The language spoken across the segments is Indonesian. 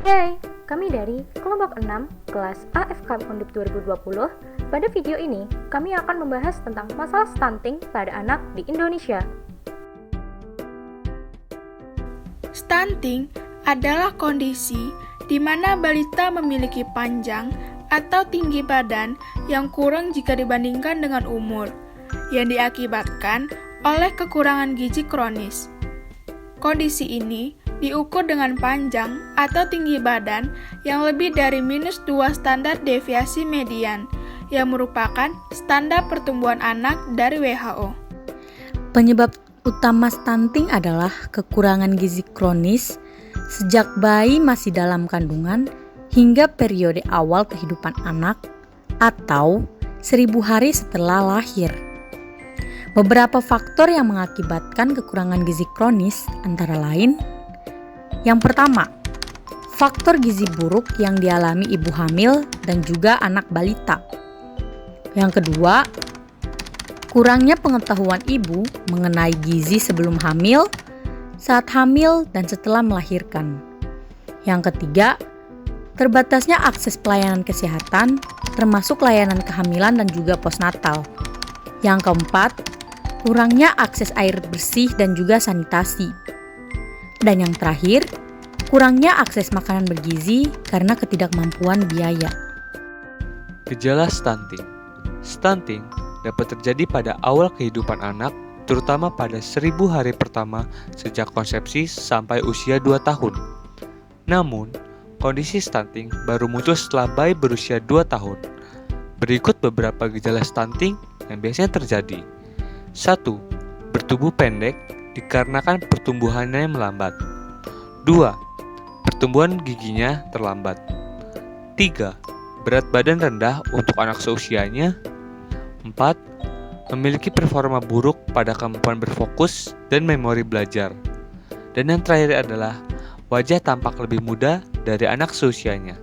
Hai, kami dari kelompok 6 kelas AFK Undip 2020. Pada video ini, kami akan membahas tentang masalah stunting pada anak di Indonesia. Stunting adalah kondisi di mana balita memiliki panjang atau tinggi badan yang kurang jika dibandingkan dengan umur, yang diakibatkan oleh kekurangan gizi kronis. Kondisi ini diukur dengan panjang atau tinggi badan yang lebih dari -2 standar deviasi median, yang merupakan standar pertumbuhan anak dari WHO. Penyebab utama stunting adalah kekurangan gizi kronis sejak bayi masih dalam kandungan hingga periode awal kehidupan anak atau 1000 hari setelah lahir. Beberapa faktor yang mengakibatkan kekurangan gizi kronis antara lain: yang pertama, faktor gizi buruk yang dialami ibu hamil dan juga anak balita. Yang kedua, kurangnya pengetahuan ibu mengenai gizi sebelum hamil, saat hamil, dan setelah melahirkan. Yang ketiga, terbatasnya akses pelayanan kesehatan, termasuk layanan kehamilan dan juga postnatal. Yang keempat, kurangnya akses air bersih dan juga sanitasi. Dan yang terakhir, kurangnya akses makanan bergizi karena ketidakmampuan biaya. Gejala stunting. Stunting dapat terjadi pada awal kehidupan anak, terutama pada 1000 hari pertama sejak konsepsi sampai usia 2 tahun. Namun, kondisi stunting baru muncul setelah bayi berusia 2 tahun. Berikut beberapa gejala stunting yang biasanya terjadi. 1. Bertubuh pendek dikarenakan pertumbuhannya melambat. 2. Pertumbuhan giginya terlambat. 3. Berat badan rendah untuk anak seusianya. 4. Memiliki performa buruk pada kemampuan berfokus dan memori belajar. Dan yang terakhir adalah wajah tampak lebih muda dari anak seusianya.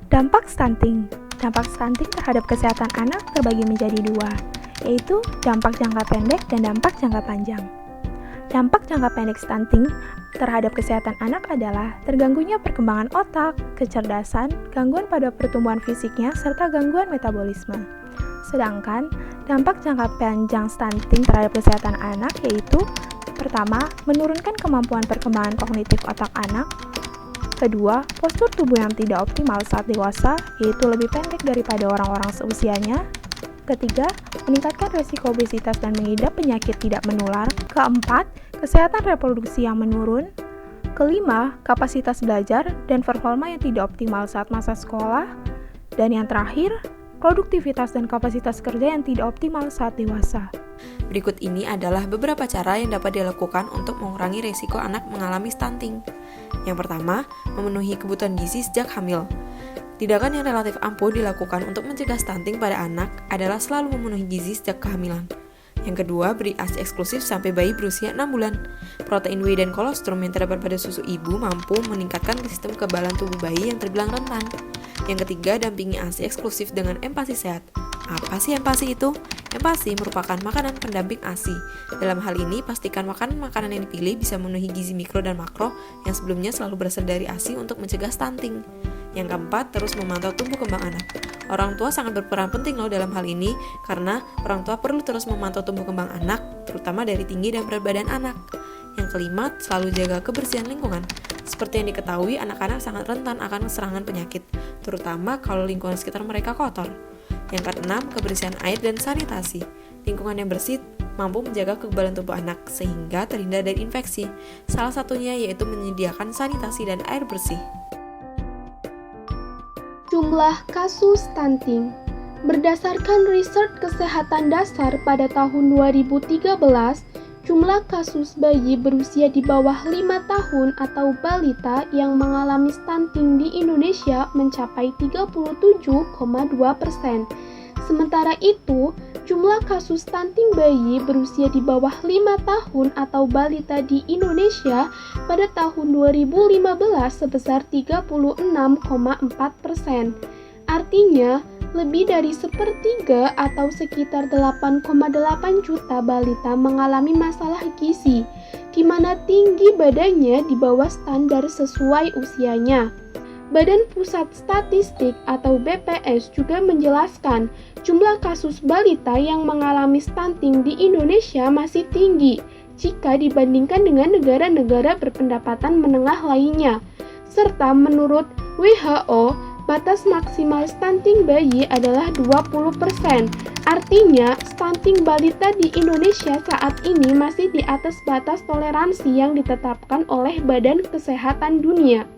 Dampak stunting. Dampak stunting terhadap kesehatan anak terbagi menjadi 2, yaitu dampak jangka pendek dan dampak jangka panjang. Dampak jangka pendek stunting terhadap kesehatan anak adalah terganggunya perkembangan otak, kecerdasan, gangguan pada pertumbuhan fisiknya, serta gangguan metabolisme. Sedangkan dampak jangka panjang stunting terhadap kesehatan anak yaitu: pertama, menurunkan kemampuan perkembangan kognitif otak anak. Kedua, postur tubuh yang tidak optimal saat dewasa, yaitu lebih pendek daripada orang-orang seusianya. Ketiga, meningkatkan risiko obesitas dan mengidap penyakit tidak menular. Keempat, kesehatan reproduksi yang menurun. Kelima, kapasitas belajar dan performa yang tidak optimal saat masa sekolah. Dan yang terakhir, produktivitas dan kapasitas kerja yang tidak optimal saat dewasa. Berikut ini adalah beberapa cara yang dapat dilakukan untuk mengurangi risiko anak mengalami stunting. Yang pertama, memenuhi kebutuhan gizi sejak hamil. Tindakan yang relatif ampuh dilakukan untuk mencegah stunting pada anak adalah selalu memenuhi gizi sejak kehamilan. Yang kedua, beri ASI eksklusif sampai bayi berusia 6 bulan. Protein whey dan kolostrum yang terdapat pada susu ibu mampu meningkatkan sistem kekebalan tubuh bayi yang terbilang rentan. Yang ketiga, dampingi ASI eksklusif dengan empasi sehat. Apa sih empasi itu? Empasi merupakan makanan pendamping ASI. Dalam hal ini, pastikan makanan yang dipilih bisa memenuhi gizi mikro dan makro yang sebelumnya selalu berasal dari ASI untuk mencegah stunting. Yang keempat, terus memantau tumbuh kembang anak. Orang tua sangat berperan penting loh dalam hal ini, karena orang tua perlu terus memantau tumbuh kembang anak, terutama dari tinggi dan berat badan anak. Yang kelima, selalu jaga kebersihan lingkungan. Seperti yang diketahui, anak-anak sangat rentan akan serangan penyakit, terutama kalau lingkungan sekitar mereka kotor. Yang keenam, kebersihan air dan sanitasi. Lingkungan yang bersih mampu menjaga kekebalan tubuh anak sehingga terhindar dari infeksi. Salah satunya yaitu menyediakan sanitasi dan air bersih. Jumlah kasus stunting. Berdasarkan riset kesehatan dasar pada tahun 2013, jumlah kasus bayi berusia di bawah 5 tahun atau balita yang mengalami stunting di Indonesia mencapai 37,2%. Sementara itu, jumlah kasus stunting bayi berusia di bawah 5 tahun atau balita di Indonesia pada tahun 2015 sebesar 36,4%. Artinya, lebih dari sepertiga atau sekitar 8,8 juta balita mengalami masalah gizi. di mana tinggi badannya di bawah standar sesuai usianya. Badan Pusat Statistik atau BPS juga menjelaskan jumlah kasus balita yang mengalami stunting di Indonesia masih tinggi jika dibandingkan dengan negara-negara berpendapatan menengah lainnya. Serta menurut WHO, batas maksimal stunting bayi adalah 20%. Artinya, stunting balita di Indonesia saat ini masih di atas batas toleransi yang ditetapkan oleh Badan Kesehatan Dunia.